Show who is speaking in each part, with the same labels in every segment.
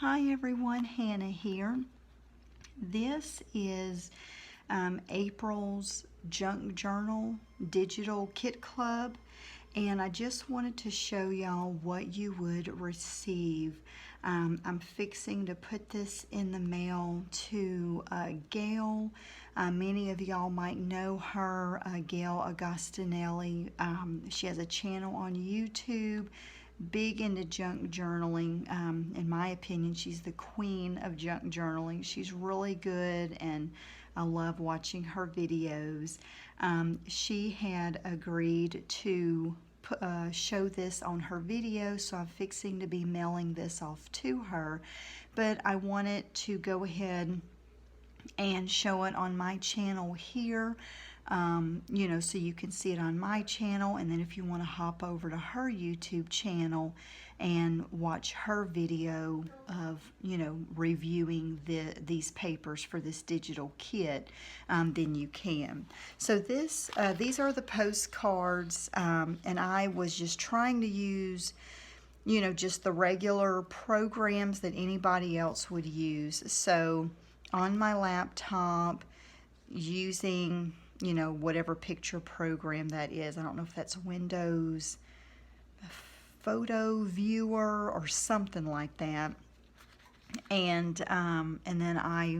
Speaker 1: Hi everyone, Hannah here. This is April's Junk Journal Digital Kit Club, and I just wanted to show y'all what you would receive. I'm fixing to put this in the mail to Gail. Many of y'all might know her, Gail Agostinelli. She has a channel on YouTube, big into junk journaling. In my opinion, she's the queen of junk journaling. She's really good, and I love watching her videos. She had agreed to show this on her video, so I'm fixing to be mailing this off to her, but I wanted to go ahead and show it on my channel here, you know, so you can see it on my channel, and then if you want to hop over to her YouTube channel and watch her video of, you know, reviewing these papers for this digital kit, then you can. So these are the postcards, and I was just trying to use, you know, just the regular programs that anybody else would use. So on my laptop, using, you know, whatever picture program that is. I don't know if that's Windows Photo Viewer or something like that. And then I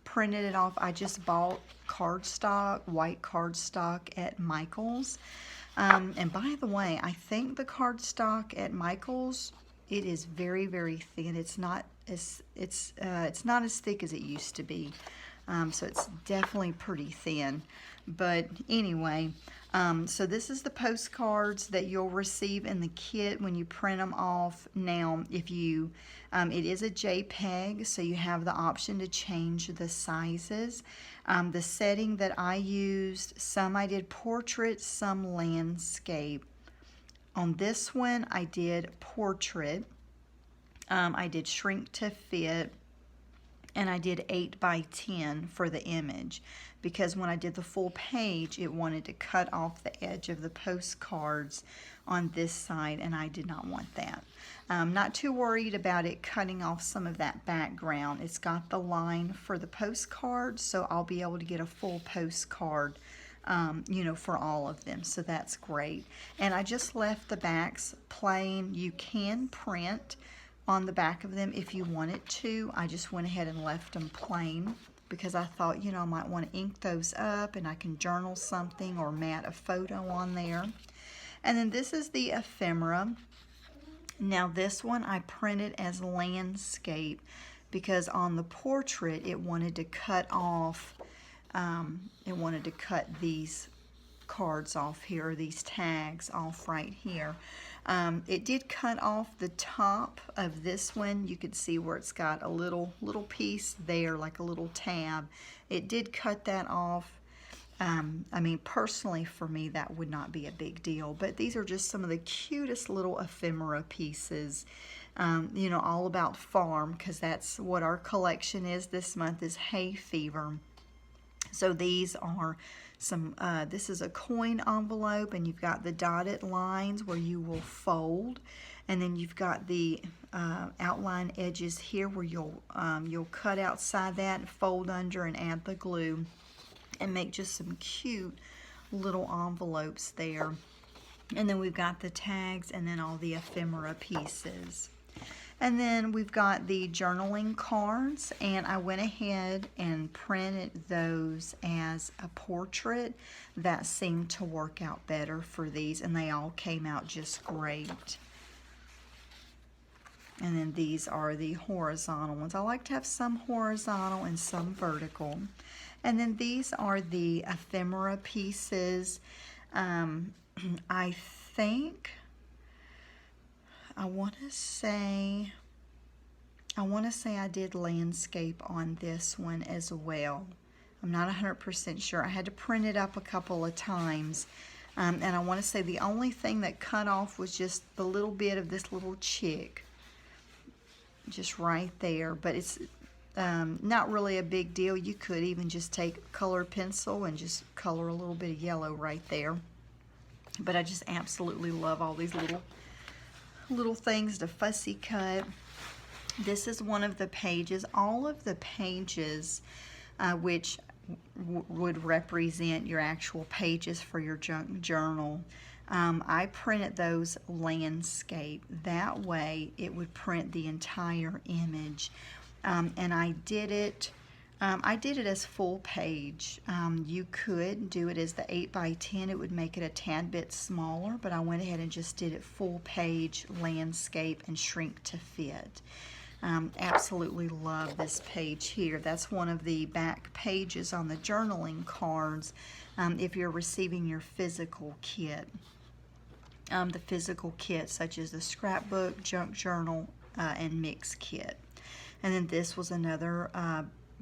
Speaker 1: printed it off. I just bought cardstock, white cardstock at Michael's. And by the way, I think the cardstock at Michael's, it is very, very thin. It's not as not as thick as it used to be. So it's definitely pretty thin. But anyway, so this is the postcards that you'll receive in the kit when you print them off. Now, if you, it is a JPEG, so you have the option to change the sizes. The setting that I used, some I did portrait, some landscape. On this one, I did portrait. I did shrink to fit, and I did 8 by 10 for the image, because when I did the full page, it wanted to cut off the edge of the postcards on this side, and I did not want that. I'm not too worried about it cutting off some of that background. It's got the line for the postcard, so I'll be able to get a full postcard, you know, for all of them, so that's great. And I just left the backs plain. You can print on the back of them if you wanted to. I just went ahead and left them plain because I thought, you know, I might want to ink those up and I can journal something or mat a photo on there. And then this is the ephemera. Now this one I printed as landscape because on the portrait it wanted to cut off, it wanted to cut these cards off here, these tags off right here. It did cut off the top of this one. You could see where it's got a little piece there, like a little tab. It did cut that off. I mean, personally for me, that would not be a big deal, but these are just some of the cutest little ephemera pieces. You know, all about farm, because that's what our collection is this month, is hay fever. So these are some, this is a coin envelope, and you've got the dotted lines where you will fold, and then you've got the outline edges here where you'll cut outside that and fold under and add the glue and make just some cute little envelopes there. And then we've got the tags and then all the ephemera pieces. And then we've got the journaling cards, and I went ahead and printed those as a portrait. That seemed to work out better for these, and they all came out just great. And then these are the horizontal ones. I like to have some horizontal and some vertical. And then these are the ephemera pieces. I think, I want to say I did landscape on this one as well. I'm not 100% sure. I had to print it up a couple of times. And I want to say the only thing that cut off was just the little bit of this little chick. Just right there. But it's not really a big deal. You could even just take a colored pencil and just color a little bit of yellow right there. But I just absolutely love all these little things to fussy cut. This is one of the pages. All of the pages, which would represent your actual pages for your junk journal, I printed those landscape. That way it would print the entire image. And I did it as full page. You could do it as the 8x10. It would make it a tad bit smaller, but I went ahead and just did it full page landscape and shrink to fit. Absolutely love this page here. That's one of the back pages on the journaling cards if you're receiving your physical kit. The physical kit, such as the scrapbook, junk journal, and mix kit. And then this was another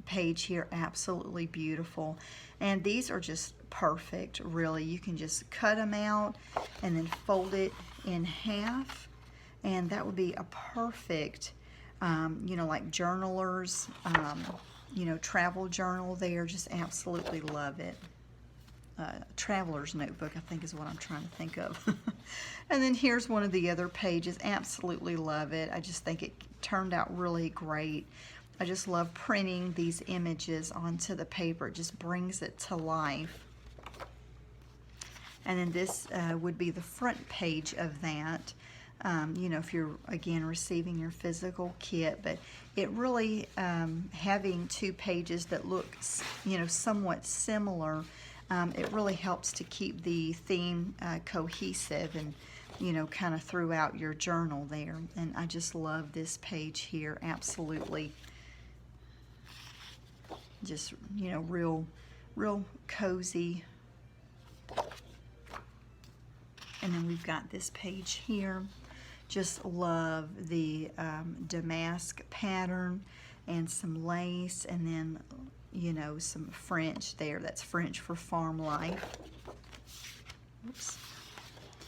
Speaker 1: page here, absolutely beautiful. And these are just perfect, really. You can just cut them out and then fold it in half, and that would be a perfect you know, like journalers, you know, travel journal there. Just absolutely love it. Traveler's notebook, I think is what I'm trying to think of. And then here's one of the other pages. Absolutely love it. I just think it turned out really great. I just love printing these images onto the paper. It just brings it to life. And then this would be the front page of that. You know, if you're, again, receiving your physical kit, but it really, having two pages that look, you know, somewhat similar, it really helps to keep the theme cohesive and, you know, kind of throughout your journal there. And I just love this page here, absolutely. Just, you know, real cozy. And then we've got this page here. Just love the damask pattern and some lace, and then, you know, some French there. That's French for farm life. Oops.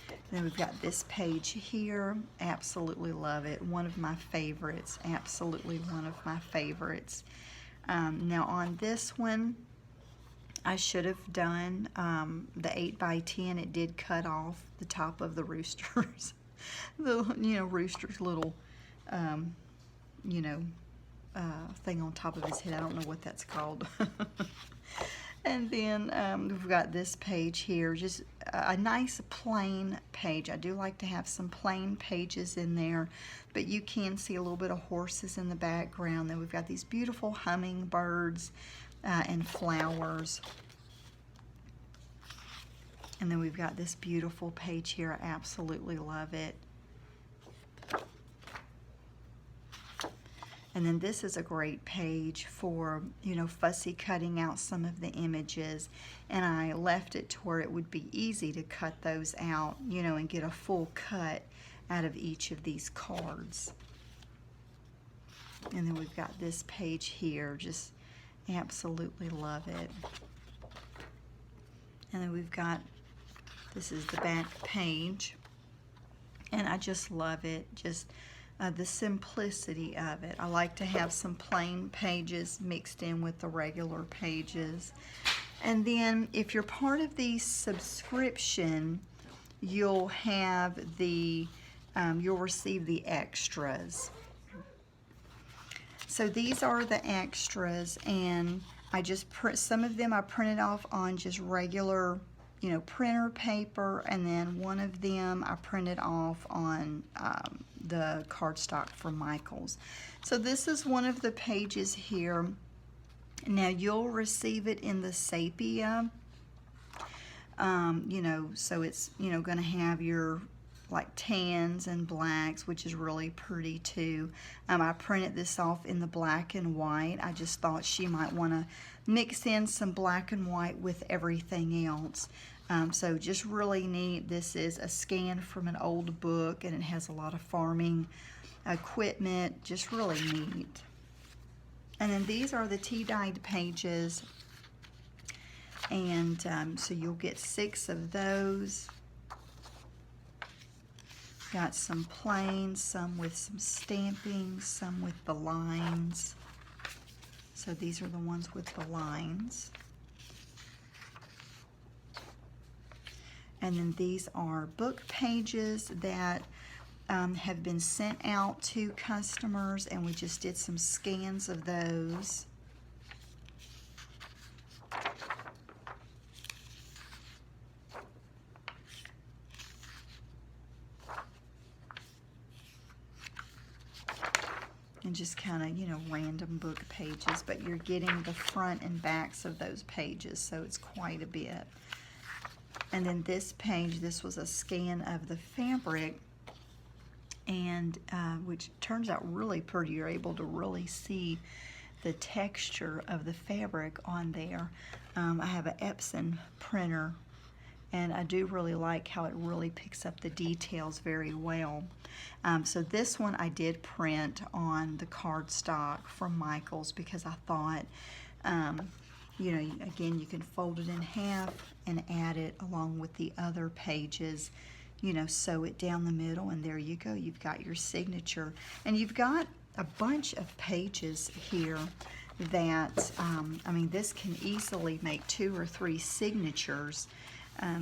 Speaker 1: And then we've got this page here. Absolutely love it. One of my favorites. Absolutely one of my favorites. Now on this one, I should have done the 8x10. It did cut off the top of the roosters. The, you know, rooster's little, you know, thing on top of his head. I don't know what that's called. And then we've got this page here, just a nice plain page. I do like to have some plain pages in there, but you can see a little bit of horses in the background. Then we've got these beautiful hummingbirds and flowers. And then we've got this beautiful page here. I absolutely love it. And then this is a great page for, you know, fussy cutting out some of the images. And I left it to where it would be easy to cut those out, you know, and get a full cut out of each of these cards. And then we've got this page here. Just absolutely love it. And then we've got, this is the back page, and I just love it, just the simplicity of it. I like to have some plain pages mixed in with the regular pages. And then if you're part of the subscription, you'll have the, you'll receive the extras. So these are the extras, and I just print, some of them I printed off on just regular, you know, printer paper, and then one of them I printed off on the cardstock from Michael's. So this is one of the pages here. Now you'll receive it in the sepia, you know, so it's, you know, going to have your like tans and blacks, which is really pretty too. I printed this off in the black and white. I just thought she might want to mix in some black and white with everything else. So just really neat. This is a scan from an old book, and it has a lot of farming equipment. Just really neat. And then these are the tea-dyed pages, and so you'll get 6 of those. Got some plain, some with some stamping, some with the lines. So these are the ones with the lines. And then these are book pages that have been sent out to customers, and we just did some scans of those. And just kind of, you know, random book pages, but you're getting the front and backs of those pages, so it's quite a bit. And then this page, this was a scan of the fabric, and which turns out really pretty. You're able to really see the texture of the fabric on there. I have an Epson printer, and I do really like how it really picks up the details very well. So this one I did print on the cardstock from Michael's because I thought, you know, again, you can fold it in half and add it along with the other pages, you know, sew it down the middle, and there you go. You've got your signature. And you've got a bunch of pages here that, I mean, this can easily make 2 or 3 signatures,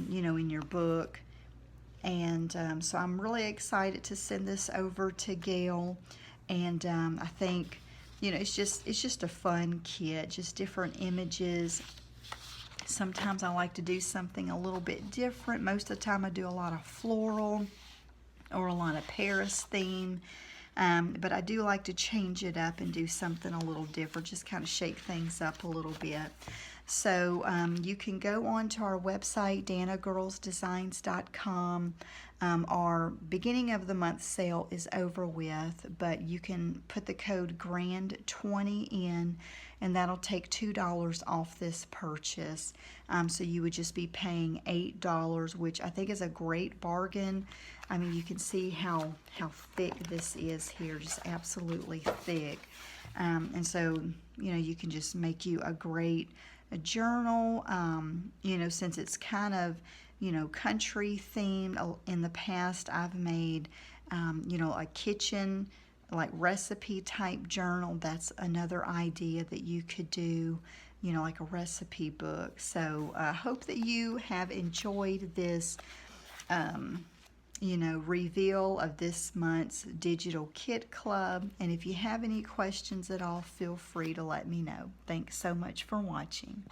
Speaker 1: you know, in your book. And so I'm really excited to send this over to Gail. And I think, you know, it's just a fun kit, just different images. Sometimes I like to do something a little bit different. Most of the time I do a lot of floral or a lot of Paris theme. But I do like to change it up and do something a little different, just kind of shake things up a little bit. So you can go on to our website, danagirlsdesigns.com. Our beginning of the month sale is over with, but you can put the code GRAND20 in, and that'll take $2 off this purchase. So you would just be paying $8, which I think is a great bargain. I mean, you can see how thick this is here, just absolutely thick. And so, you know, you can just make you a great journal, you know, since it's kind of, you know, country themed. In the past, I've made, you know, a kitchen, like recipe type journal. That's another idea that you could do, you know, like a recipe book. So I hope that you have enjoyed this, you know, reveal of this month's Digital Kit Club. And if you have any questions at all, feel free to let me know. Thanks so much for watching.